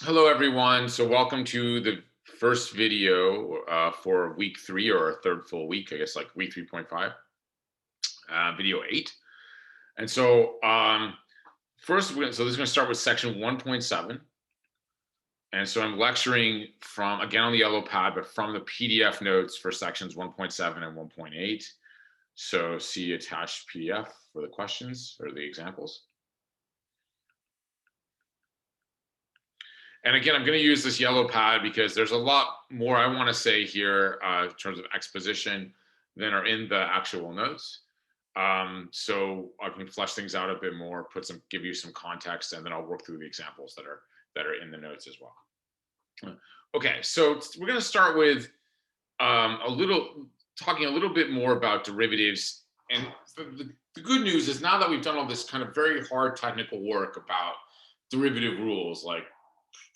Hello, everyone. So welcome to the first video for week 3 or our third full week, I guess like week 3.5, video 8. And so first, this is going to start with section 1.7. And so I'm lecturing from, again, on the yellow pad, but from the PDF notes for sections 1.7 and 1.8. So see attached PDF for the questions or the examples. And again, I'm going to use this yellow pad because there's a lot more I want to say here in terms of exposition than are in the actual notes. So I can flesh things out a bit more, give you some context, and then I'll work through the examples that are in the notes as well. Okay, so we're going to start with talking a little bit more about derivatives. And the good news is now that we've done all this kind of very hard technical work about derivative rules like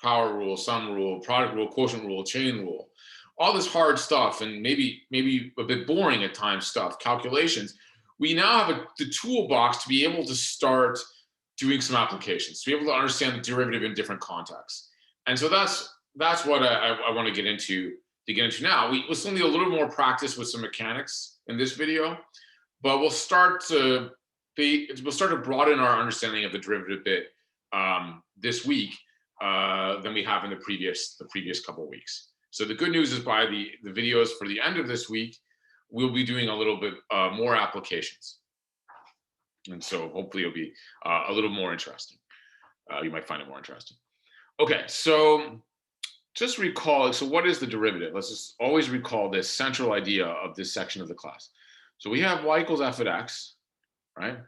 power rule, sum rule, product rule, quotient rule, chain rule, all this hard stuff, and maybe a bit boring at times stuff, calculations, we now have the toolbox to be able to start doing some applications, to be able to understand the derivative in different contexts. And so that's what I want to get into now. We'll still need a little more practice with some mechanics in this video, but we'll start to broaden our understanding of the derivative bit this week than we have in the previous couple of weeks. So the good news is by the videos for the end of this week, we'll be doing a little bit more applications. And so hopefully it'll be a little more interesting. You might find it more interesting. Okay, so just recall, so what is the derivative? Let's just always recall this central idea of this section of the class. So we have y equals f of x, right?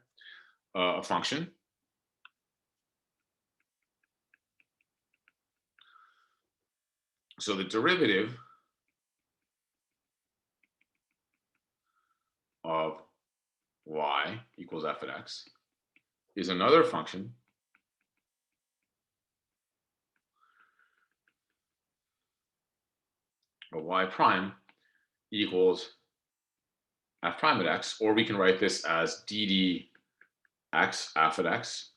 A function. So the derivative of y equals f of x is another function of y prime equals f prime of x, or we can write this as dd x f of x.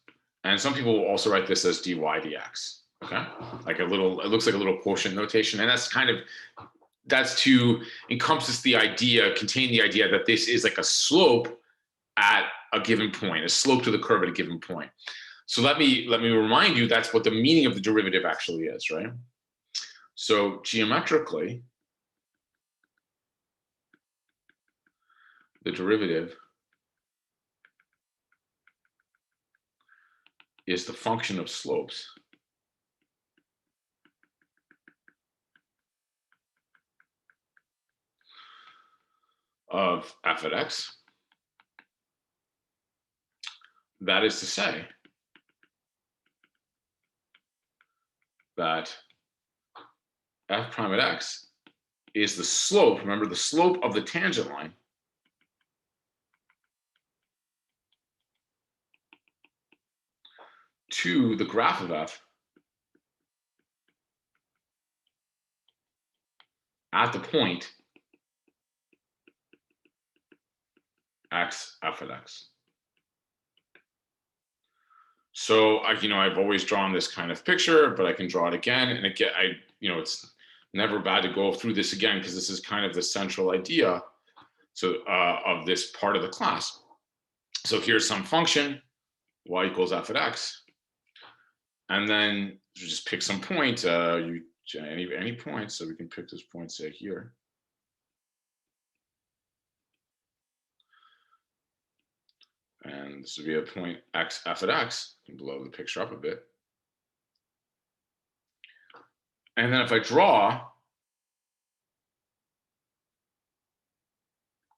And some people will also write this as dy dx. Okay, like it looks like a little quotient notation, and that's to encompass the idea, contain the idea that this is like a slope at a given point, a slope to the curve at a given point. So let me remind you that's what the meaning of the derivative actually is, right? So geometrically, the derivative is the function of slopes of f of x. That is to say that f prime of x is the slope, remember the slope of the tangent line to the graph of f at the point x f of x. So I've always drawn this kind of picture, but I can draw it again, and again, it's never bad to go through this again because this is kind of the central idea of this part of the class. So here's some function y equals f of x, and then you just pick some point, any point. So we can pick this point, say here. And this would be a point x f of x. You can blow the picture up a bit. And then if I draw,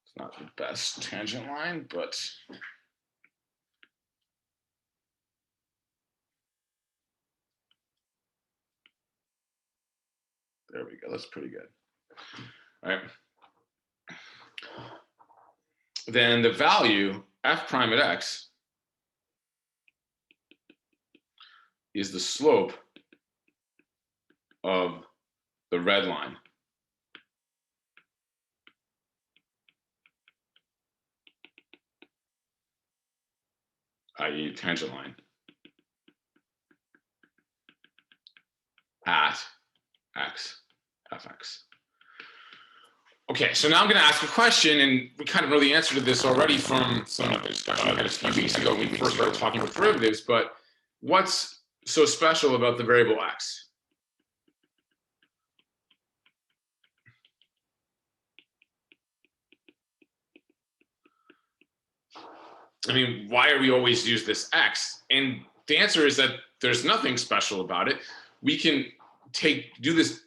it's not the best tangent line, but there we go. That's pretty good. All right. Then the value f prime at x is the slope of the red line. I.e. tangent line. at x fx. Okay, so now I'm going to ask a question, and we kind of know the answer to this already from some of the discussion we had a few weeks ago when we first started talking about derivatives, but what's so special about the variable x? I mean, why are we always use this x? And the answer is that there's nothing special about it. We can take this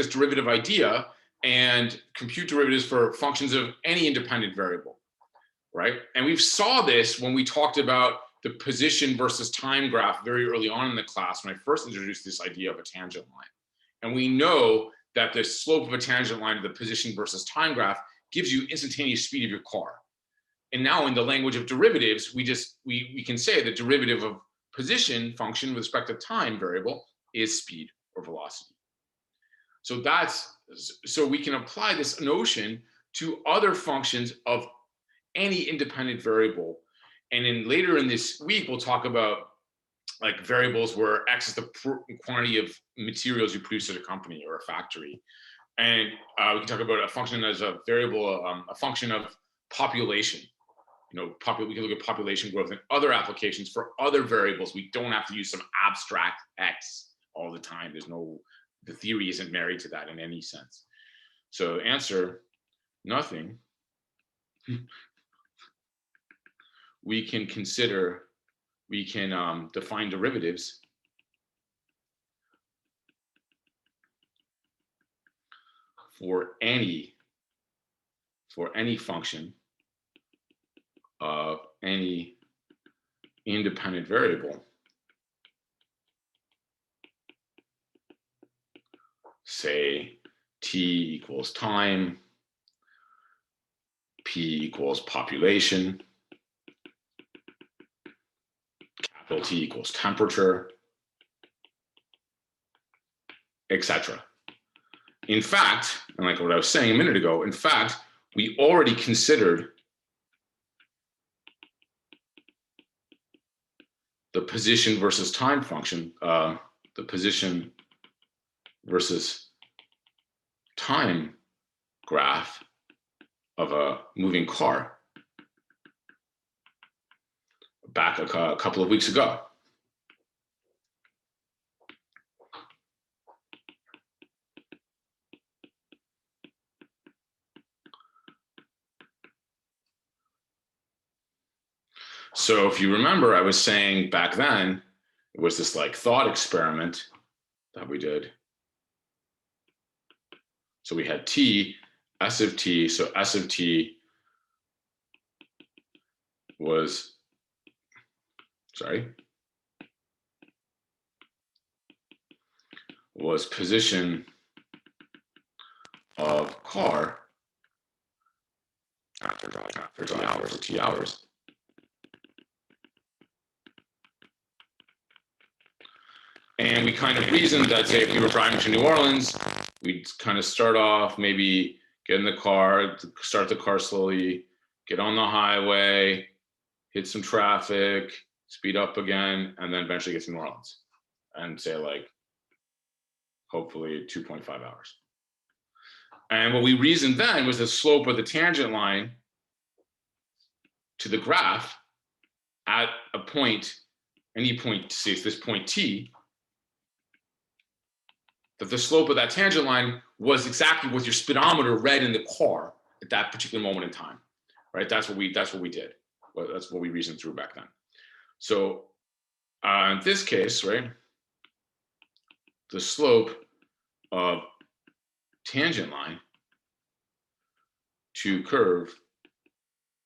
derivative idea and compute derivatives for functions of any independent variable, right? And we saw this when we talked about the position versus time graph very early on in the class when I first introduced this idea of a tangent line. And we know that the slope of a tangent line to the position versus time graph gives you instantaneous speed of your car. And now in the language of derivatives, we can say the derivative of position function with respect to time variable is speed or velocity. So we can apply this notion to other functions of any independent variable. And then later in this week, we'll talk about like variables where x is the quantity of materials you produce at a company or a factory. And we can talk about a function as a variable, a function of population. You know, we can look at population growth and other applications for other variables. We don't have to use some abstract x all the time. The theory isn't married to that in any sense. So answer, nothing. We can define derivatives for any function of any independent variable, say t equals time, p equals population, capital T equals temperature, etc. In fact, and like what I was saying a minute ago, in fact, we already considered the position versus time function, the position versus time graph of a moving car back a couple of weeks ago. So if you remember, I was saying back then, it was this like thought experiment that we did. So we had t, s of t, so s of t was, was position of car after t hours. And we kind of reasoned that, say, if we were driving to New Orleans, we'd kind of start off, maybe get in the car, start the car slowly, get on the highway, hit some traffic, speed up again, and then eventually get to New Orleans. And say like, hopefully 2.5 hours. And what we reasoned then was the slope of the tangent line to the graph at a point, any point, say it's this point t, that the slope of that tangent line was exactly what your speedometer read in the car at that particular moment in time, right? That's what we did. Well, that's what we reasoned through back then. So in this case, right, the slope of tangent line to curve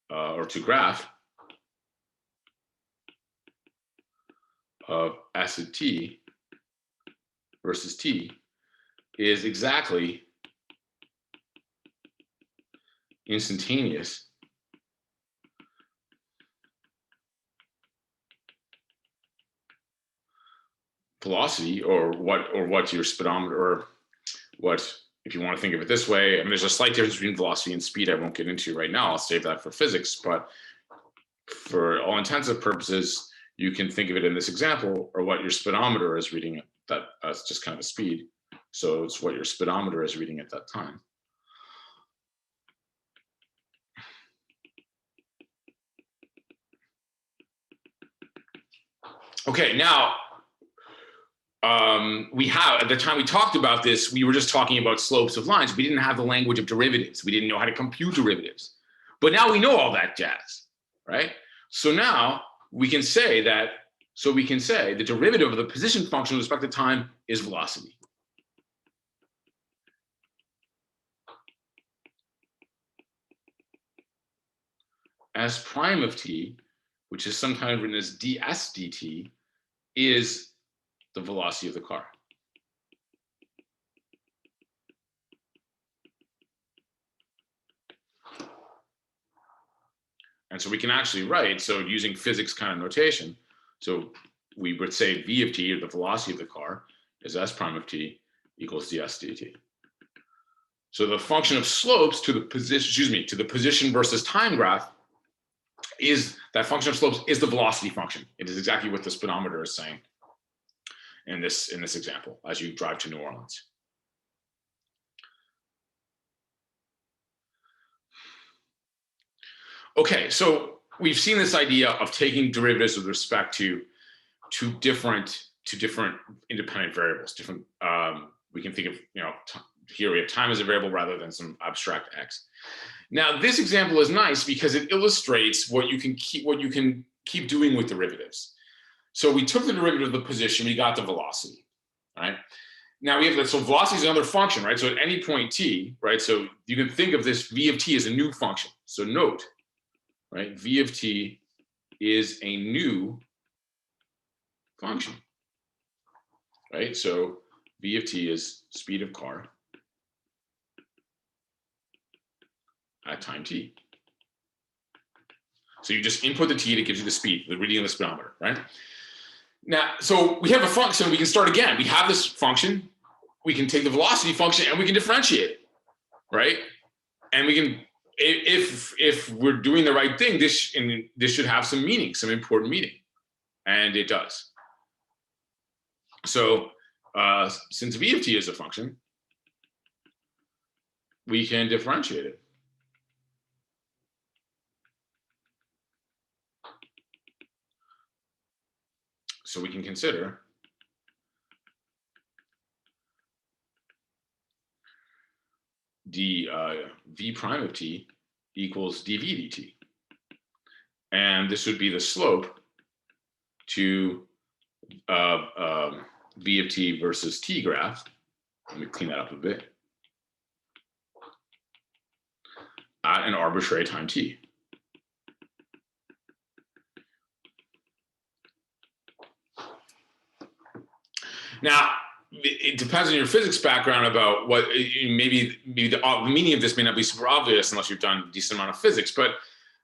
or to graph of s of t versus t is exactly instantaneous velocity, or what your speedometer, or what, if you want to think of it this way, I mean, there's a slight difference between velocity and speed I won't get into right now. I'll save that for physics, but for all intents and purposes, you can think of it in this example, or what your speedometer is reading that's just kind of a speed. So it's what your speedometer is reading at that time. Okay, now we have, at the time we talked about this, we were just talking about slopes of lines. We didn't have the language of derivatives. We didn't know how to compute derivatives. But now we know all that jazz, right? So now we can say that, the derivative of the position function with respect to time is velocity. S prime of t, which is sometimes written as ds dt, is the velocity of the car. And so we can actually write, so using physics kind of notation, so we would say v of t, or the velocity of the car, is s prime of t equals ds dt. So the function of slopes to the position, to the position versus time graph is, that function of slopes is the velocity function. It is exactly what the speedometer is saying in this example as you drive to New Orleans. Okay, so we've seen this idea of taking derivatives with respect to different independent variables. We can think of, here we have time as a variable rather than some abstract x. Now this example is nice because it illustrates what you can keep doing with derivatives. So we took the derivative of the position, we got the velocity, right? Now we have that, so velocity is another function, right? So at any point t, right? So you can think of this v of t as a new function. So note, right? V of t is a new function, right? So v of t is speed of car at time t. So you just input the t, and it gives you the speed, the reading of the speedometer, right? Now, so we have a function, we can start again. We have this function, we can take the velocity function and we can differentiate it, right? And we can, if we're doing the right thing, this should have some meaning, some important meaning, and it does. So since v of t is a function, we can differentiate it. So we can consider v prime of t equals dv dt. And this would be the slope to v of t versus t graph. Let me clean that up a bit. At an arbitrary time t. Now, it depends on your physics background about what, maybe the meaning of this may not be super obvious unless you've done a decent amount of physics, but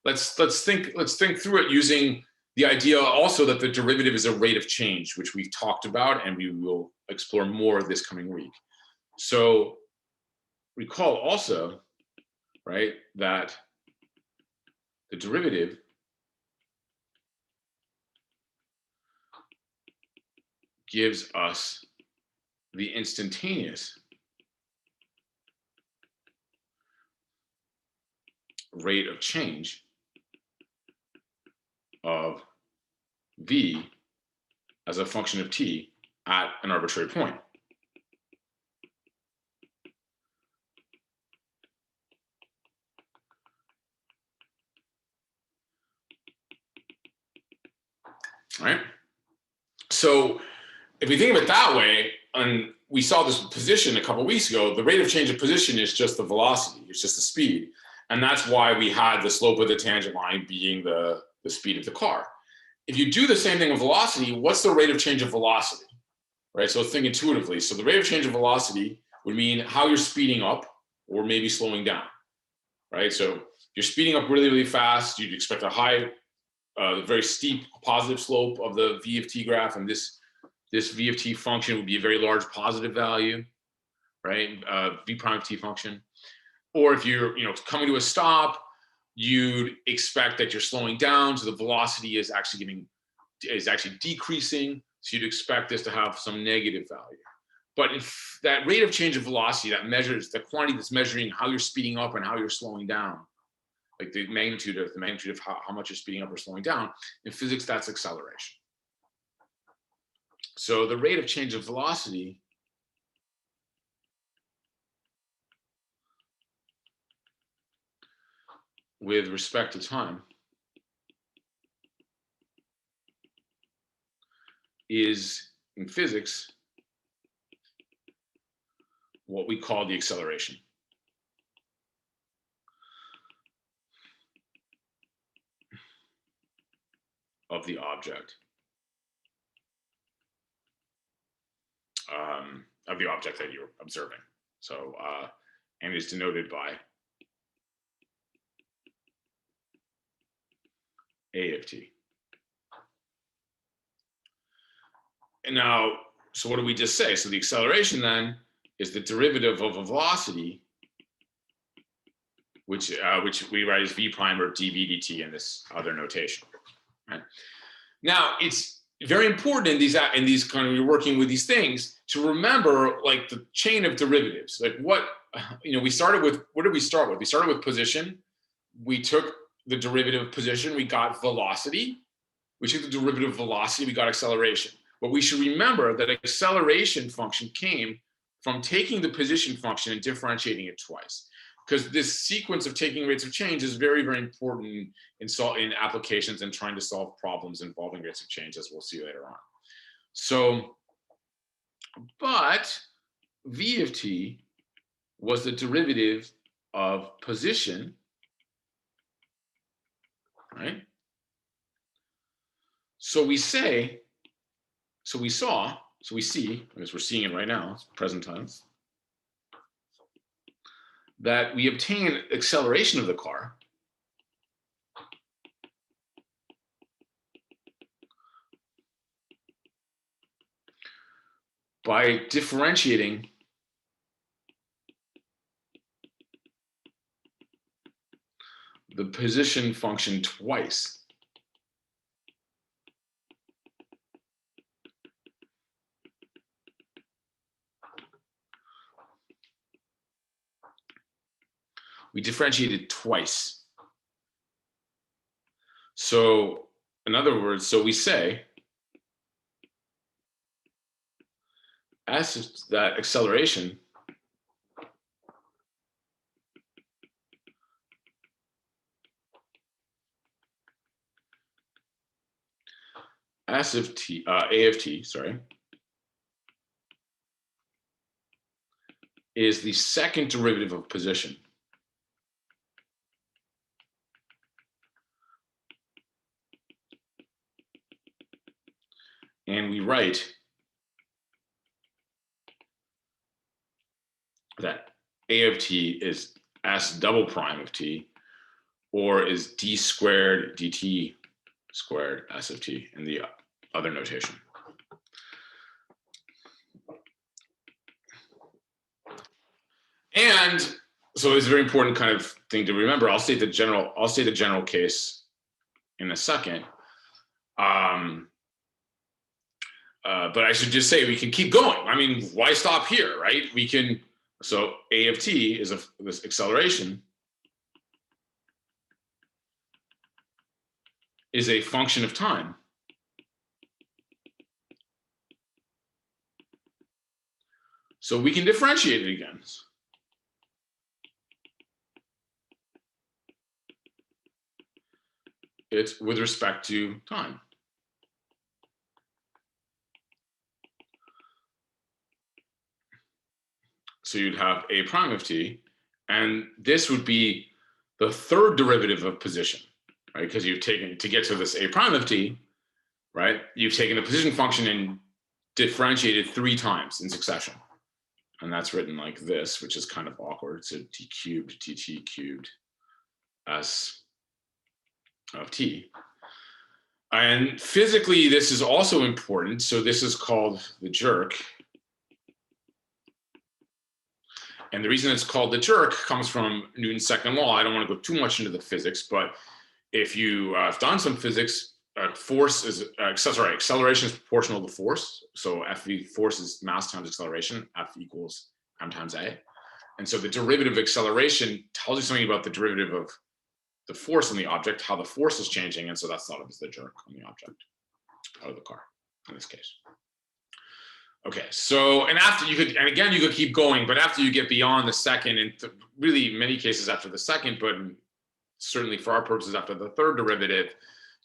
let's think through it using the idea also that the derivative is a rate of change, which we've talked about and we will explore more this coming week. So recall also, right, that the derivative gives us the instantaneous rate of change of v as a function of t at an arbitrary point. All right? So if we think of it that way, and we saw this position a couple of weeks ago, the rate of change of position is just the velocity, it's just the speed. And that's why we had the slope of the tangent line being the speed of the car. If you do the same thing with velocity, what's the rate of change of velocity, right? So think intuitively. So the rate of change of velocity would mean how you're speeding up or maybe slowing down, right? So you're speeding up really, really fast, you'd expect a high, very steep positive slope of the v of t graph, and this v of t function would be a very large positive value, right? V prime of t function. Or if you're coming to a stop, you'd expect that you're slowing down, so the velocity is actually decreasing. So you'd expect this to have some negative value. But if that rate of change of velocity that measures the quantity that's measuring how you're speeding up and how you're slowing down, like the magnitude of how much you're speeding up or slowing down, in physics, that's acceleration. So the rate of change of velocity with respect to time is, in physics, what we call the acceleration of the object, that you're observing. So, and is denoted by A of t. And now, so what did we just say? So the acceleration then is the derivative of a velocity, which we write as v prime or dv dt in this other notation. Right? Now, it's very important in these kind of, you're working with these things, to remember like the chain of derivatives. Like what, we started with, what did we start with? We started with position. We took the derivative of position, we got velocity. We took the derivative of velocity, we got acceleration. But we should remember that acceleration function came from taking the position function and differentiating it twice. Because this sequence of taking rates of change is very, very important in applications and trying to solve problems involving rates of change, as we'll see later on. So, but v of t was the derivative of position, right? So we see, I guess we're seeing it right now, it's present tense, that we obtain acceleration of the car by differentiating the position function twice. We differentiated twice. So in other words, so we say as that acceleration S of t, A of t, sorry, is the second derivative of position. And we write that A of t is S double prime of t, or is d squared dt squared S of t in the other notation. And so it's a very important kind of thing to remember. I'll state the general case in a second. But I should just say we can keep going. I mean, why stop here, right? We can, so A of t is this acceleration is a function of time. So we can differentiate it again. It's with respect to time. So you'd have A prime of t, and this would be the third derivative of position, right? Because you've taken, to get to this A prime of t, right? You've taken the position function and differentiated 3 times in succession. And that's written like this, which is kind of awkward. So t cubed dt cubed s of t. And physically, this is also important. So this is called the jerk. And the reason it's called the jerk comes from Newton's second law. I don't want to go too much into the physics, but if you have done some physics, force is sorry, acceleration is proportional to force. So F force is mass times acceleration. F equals m times a. And so the derivative of acceleration tells you something about the derivative of the force on the object, how the force is changing. And so that's thought of as the jerk on the object out of the car in this case. Okay, so, and after you could, and again, you could keep going, but after you get beyond the second, and really in many cases after the second, but certainly for our purposes after the third derivative,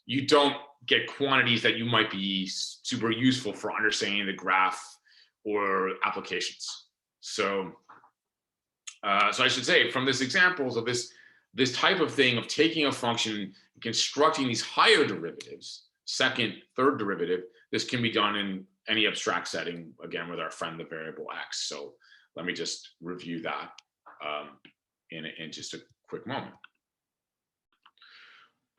you don't get quantities that you might be super useful for understanding the graph or applications. So, so I should say from this examples of this type of thing of taking a function and constructing these higher derivatives, second, third derivative, this can be done in any abstract setting, again, with our friend, the variable x. So let me just review that in just a quick moment.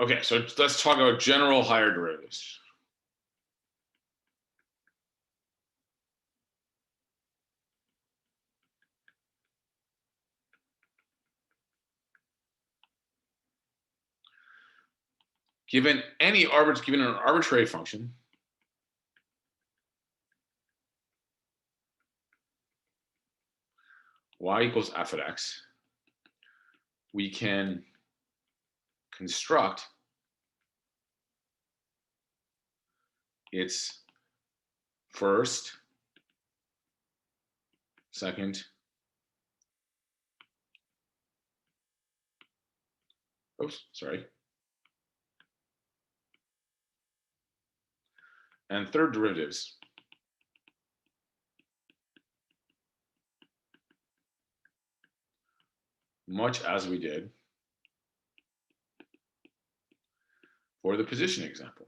Okay, so let's talk about general higher derivatives. Given an arbitrary function, y equals f of x, we can construct its first, second, and third derivatives. Much as we did for the position example.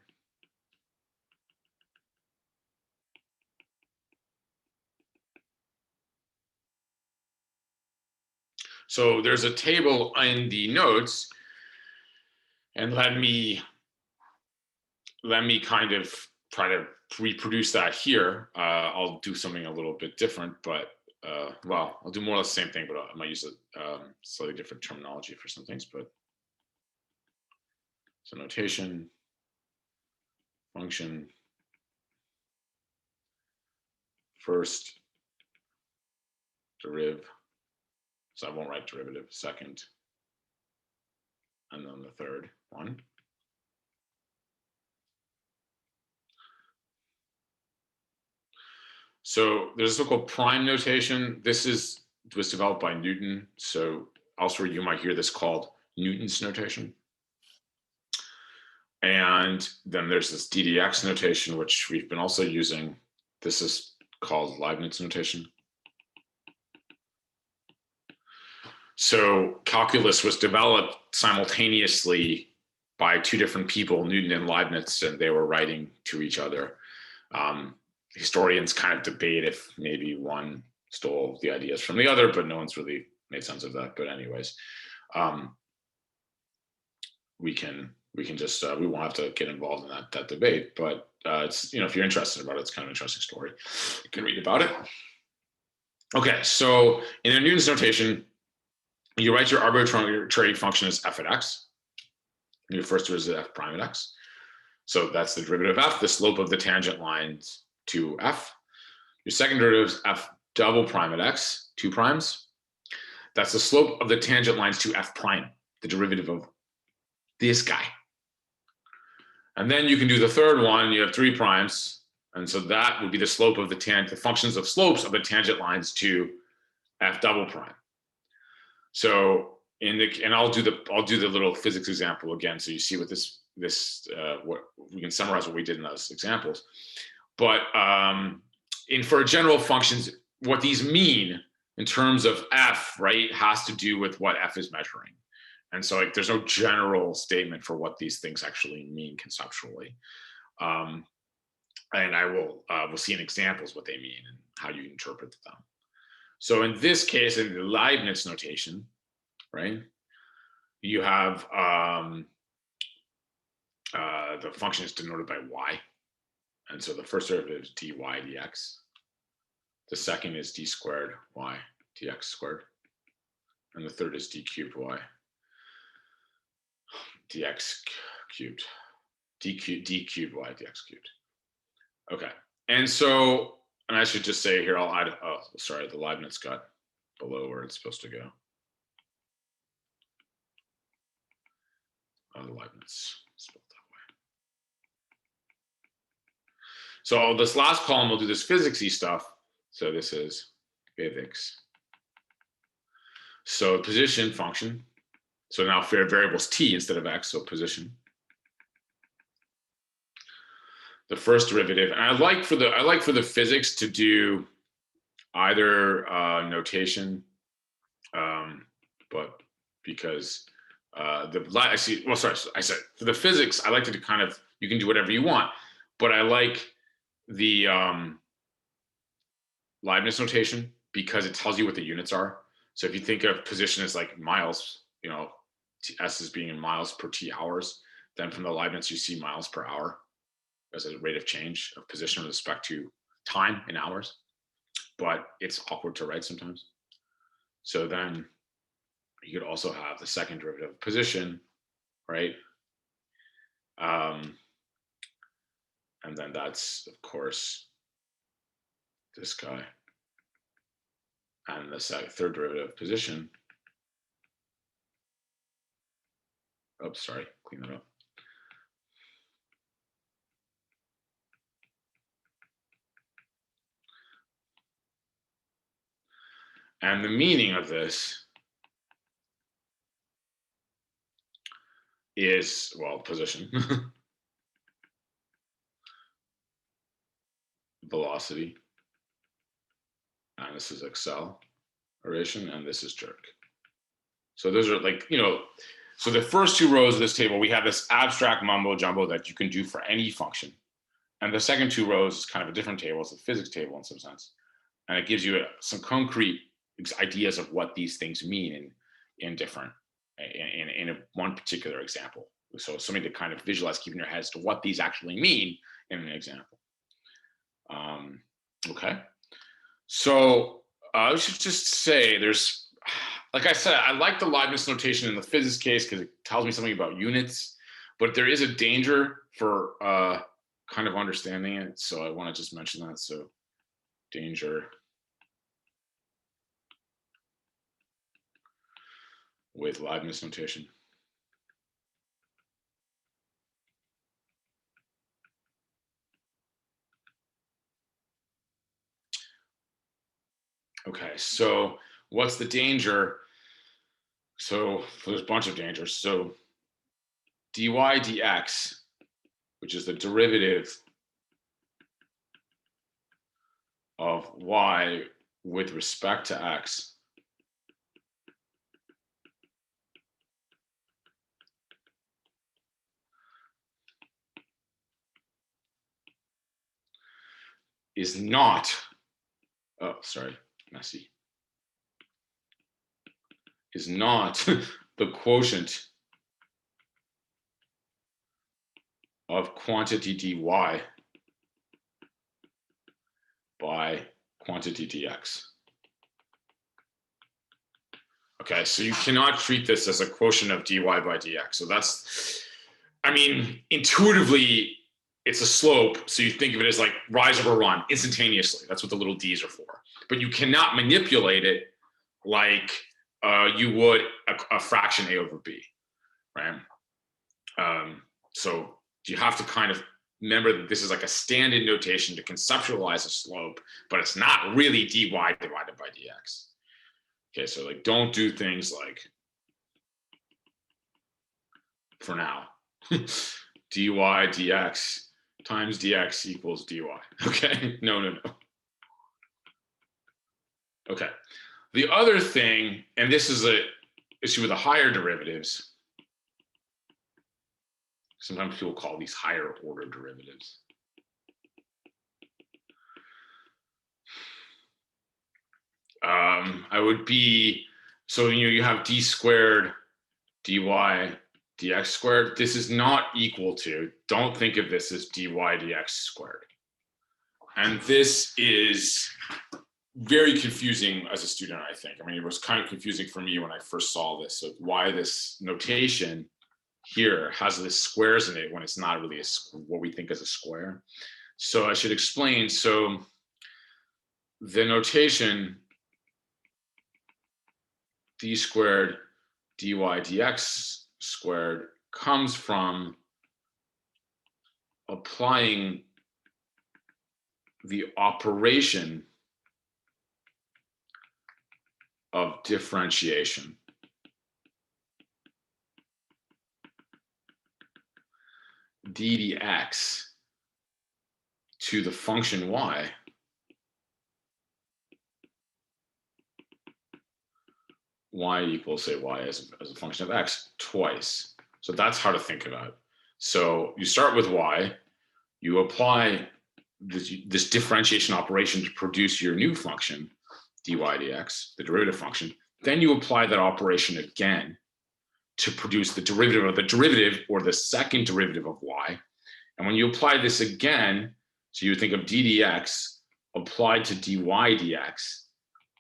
So there's a table in the notes, and let me kind of try to reproduce that here. I'll do something a little bit different, but well, I'll do more or less the same thing, but I might use a slightly different terminology for some things. But so notation, function, first deriv, so I won't write derivative, second, and then the third one. So there's a so-called prime notation. This was developed by Newton. So elsewhere you might hear this called Newton's notation. And then there's this DDX notation, which we've been also using. This is called Leibniz notation. So calculus was developed simultaneously by two different people, Newton and Leibniz, and they were writing to each other. Historians kind of debate if maybe one stole the ideas from the other, but no one's really made sense of that. But anyways, we can just we won't have to get involved in that debate. But it's, you know, if you're interested about it, it's kind of an interesting story. You can read about it. Okay, so in a Newton's notation, you write your arbitrary function as f at x. Your first derivative is f prime at x. So that's the derivative of f, the slope of the tangent lines to f. Your second derivative is f double prime at x, 2 primes. That's the slope of the tangent lines to f prime, the derivative of this guy. And then you can do the third one, you have 3 primes. And so that would be the slope of the functions of slopes of the tangent lines to f double prime. So and I'll do the little physics example again, so you see what what we can summarize what we did in those examples. But for general functions, what these mean in terms of f, right, has to do with what f is measuring. And so there's no general statement for what these things actually mean conceptually. And we'll see in examples what they mean and how you interpret them. So in this case, in the Leibniz notation, right, you have the function is denoted by y. And so the first derivative is dy dx. The second is d squared y dx squared. And the third is d cubed y dx cubed. d cubed y dx cubed. Okay, and so, and I should just say here, I'll add, oh, sorry, the Leibniz got below where it's supposed to go. Oh, the Leibniz spelled that way. So this last column will do this physicsy stuff. So this is physics. So position function. So now variable is t instead of x, so position. The first derivative, and I like for the physics to do either notation, but because I see. Well, sorry, I said for the physics, I like to kind of, you can do whatever you want, but I like the Leibniz notation because it tells you what the units are. So if you think of position as like miles, you know, s is being in miles per t hours, then from the Leibniz you see miles per hour as a rate of change of position with respect to time in hours, but it's awkward to write sometimes. So then you could also have the second derivative of position, right? And then that's, of course, this guy. And the third derivative of position. Oh, sorry, clean that up. And the meaning of this is, well, position, velocity, and this is acceleration, and this is jerk. So those are like, you know, so the first two rows of this table, we have this abstract mumbo jumbo that you can do for any function. And the second two rows is kind of a different table. It's a physics table in some sense. And it gives you some concrete ideas of what these things mean in one particular example. So something to kind of visualize, keep in your head as to what these actually mean in an example. Okay. So I should just say there's, like I said, I like the Leibniz notation in the physics case because it tells me something about units, but there is a danger for kind of understanding it. So I want to just mention that. So danger with Leibniz notation. Okay, so what's the danger? So there's a bunch of dangers. So dy dx, which is the derivative of y with respect to x, is not, oh, sorry, messy, is not the quotient of quantity dy by quantity dx. Okay, so you cannot treat this as a quotient of dy by dx. So that's, I mean, intuitively, it's a slope. So you think of it as like rise over run instantaneously. That's what the little d's are for. But you cannot manipulate it like you would a fraction a over b, right? So you have to kind of remember that this is like a standard notation to conceptualize a slope, but it's not really dy divided by dx. Okay, so like don't do things like, for now, dy dx times dx equals dy. Okay, no. Okay, the other thing, and this is an issue with the higher derivatives. Sometimes people call these higher order derivatives. I would be, so you have d squared dy dx squared. This is not equal to, don't think of this as dy dx squared. And this is very confusing as a student, I think. I mean, it was kind of confusing for me when I first saw this, of why this notation here has this squares in it when it's not really what we think is a square. So I should explain. So the notation d squared dy dx squared comes from applying the operation of differentiation d dx to the function y equals, say, y as a function of x twice. So that's how to think about it. So you start with y, you apply this differentiation operation to produce your new function, dy dx, the derivative function. Then you apply that operation again to produce the derivative of the derivative, or the second derivative of y. And when you apply this again, so you think of d dx applied to dy dx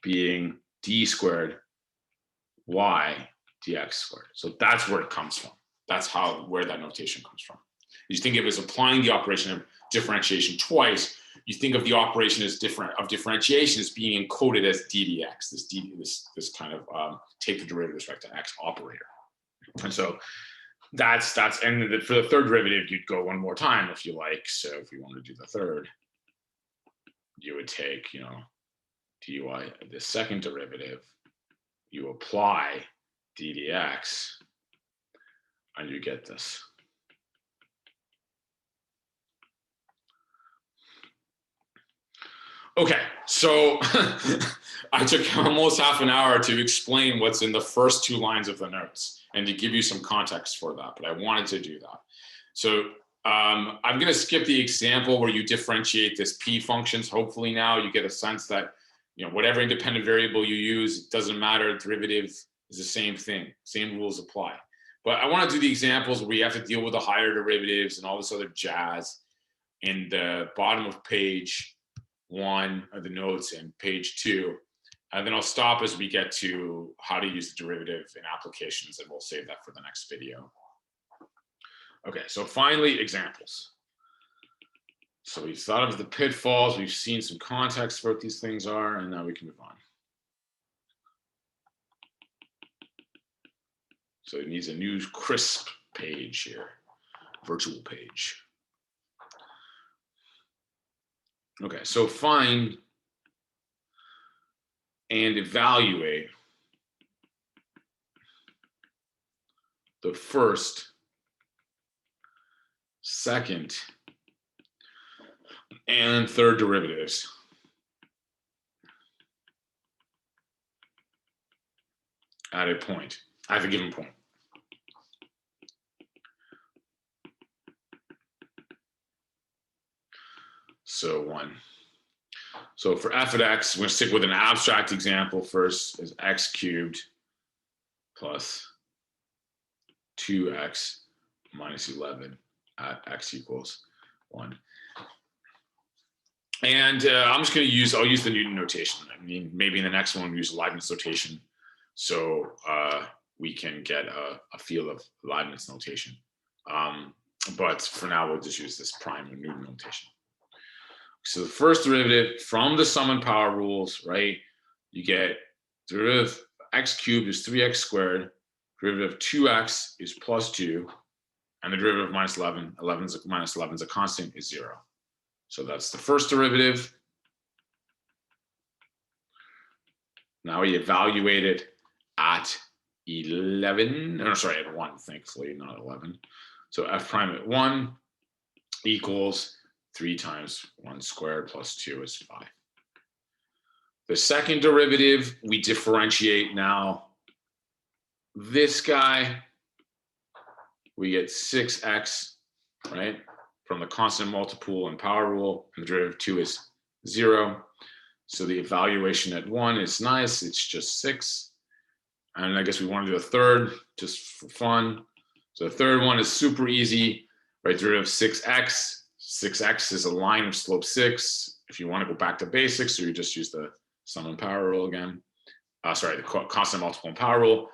being d squared y dx squared. So that's where it comes from. That's where that notation comes from. You think of it as applying the operation of differentiation twice. You think of the operation as differentiation as being encoded as d dx, this kind of take the derivative with respect to x operator. And so that's and for the third derivative, you'd go one more time if you like. So if we want to do the third, you would take, dy, the second derivative, you apply d dx, and you get this. Okay, so I took almost half an hour to explain what's in the first two lines of the notes and to give you some context for that, but I wanted to do that. So I'm going to skip the example where you differentiate this p functions. Hopefully now you get a sense that whatever independent variable you use, it doesn't matter. Derivative is the same thing. Same rules apply. But I want to do the examples where we have to deal with the higher derivatives and all this other jazz in the bottom of page 1 of the notes and page 2. And then I'll stop as we get to how to use the derivative in applications, and we'll save that for the next video. Okay, so finally, examples. So we've thought of the pitfalls, we've seen some context for what these things are, and now we can move on. So it needs a new crisp page here, virtual page. Okay, so find and evaluate the first, second, and third derivatives at a given point. So 1. So for f of x, we're going to stick with an abstract example first, is x cubed plus 2x minus 11 at x equals 1. And I'm just going to I'll use the Newton notation. I mean, maybe in the next one, we'll use Leibniz notation. So we can get a feel of Leibniz notation. But for now, we'll just use this prime and Newton notation. So the first derivative from the sum and power rules, right? You get derivative x cubed is 3x squared, derivative of 2x is plus 2, and the derivative of minus 11, minus 11 is a constant, is 0. So that's the first derivative. Now we evaluate it at at 1, thankfully, not 11. So f prime at 1 equals 3 times 1 squared plus 2 is 5. The second derivative, we differentiate now this guy. We get 6x, right, from the constant multiple and power rule, and the derivative of 2 is 0. So the evaluation at 1 is nice, it's just 6. And I guess we want to do a third just for fun. So the third one is super easy, right? Derivative of 6x. 6x is a line of slope 6. If you want to go back to basics, so you just use the sum and power rule again. The constant multiple and power rule.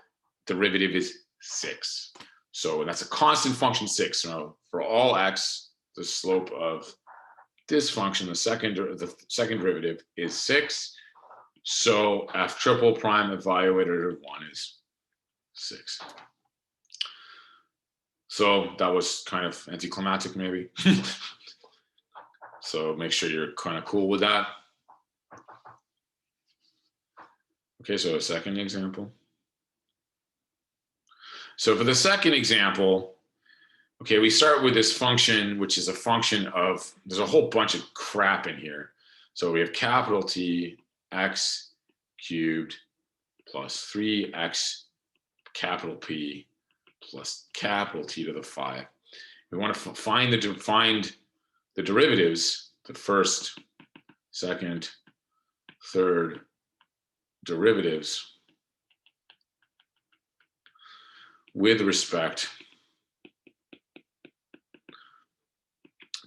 Derivative is 6. So that's a constant function 6. So for all x, the slope of this function, the second derivative is 6. So f triple prime evaluated at 1 is 6. So that was kind of anticlimactic, maybe. So make sure you're kind of cool with that. Okay, so a second example. So for the second example, okay, we start with this function, which is a function of, there's a whole bunch of crap in here. So we have capital T x cubed plus 3x capital P plus capital T to the 5. We want to find the derivatives, the first, second, third derivatives with respect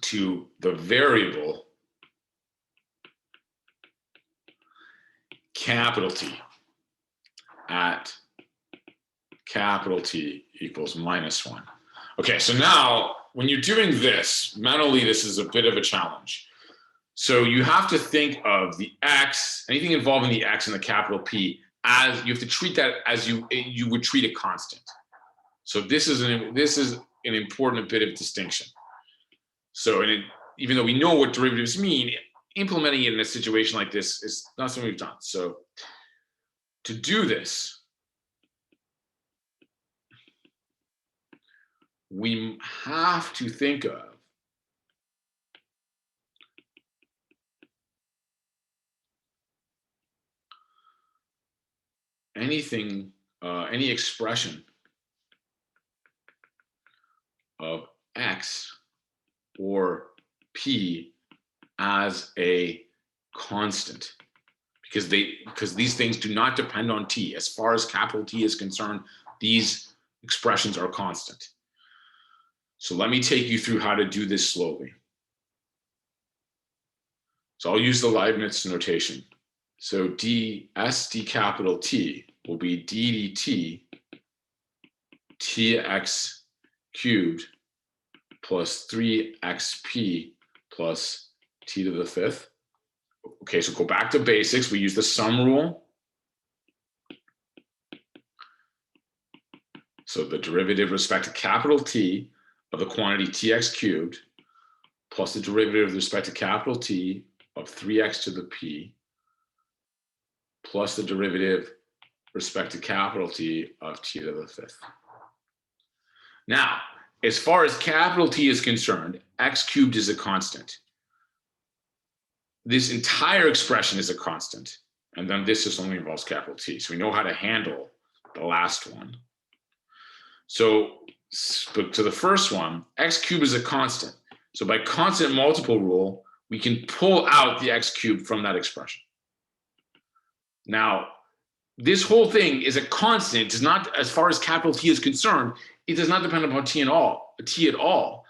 to the variable capital T at capital T equals -1. Okay, so now when you're doing this, mentally, this is a bit of a challenge. So you have to think of the x, anything involving the x and the capital P, as you have to treat that as you would treat a constant. So this is an important bit of distinction. So even though we know what derivatives mean, implementing it in a situation like this is not something we've done. So to do this, we have to think of anything, any expression of x or p as a constant, because these things do not depend on t. As far as capital T is concerned, these expressions are constant. So let me take you through how to do this slowly. So I'll use the Leibniz notation. So d capital T will be d dt tx cubed plus 3xp plus t to the 5th. Okay, so go back to basics. We use the sum rule. So the derivative with respect to capital T of the quantity tx cubed plus the derivative with respect to capital T of 3x to the p plus the derivative with respect to capital T of t to the 5th. Now, as far as capital T is concerned, x cubed is a constant. This entire expression is a constant. And then this just only involves capital T. So we know how to handle the last one. So to the first one, x cubed is a constant. So by constant multiple rule, we can pull out the x cubed from that expression. Now, this whole thing is a constant. It does not, as far as capital T is concerned, it does not depend upon t at all.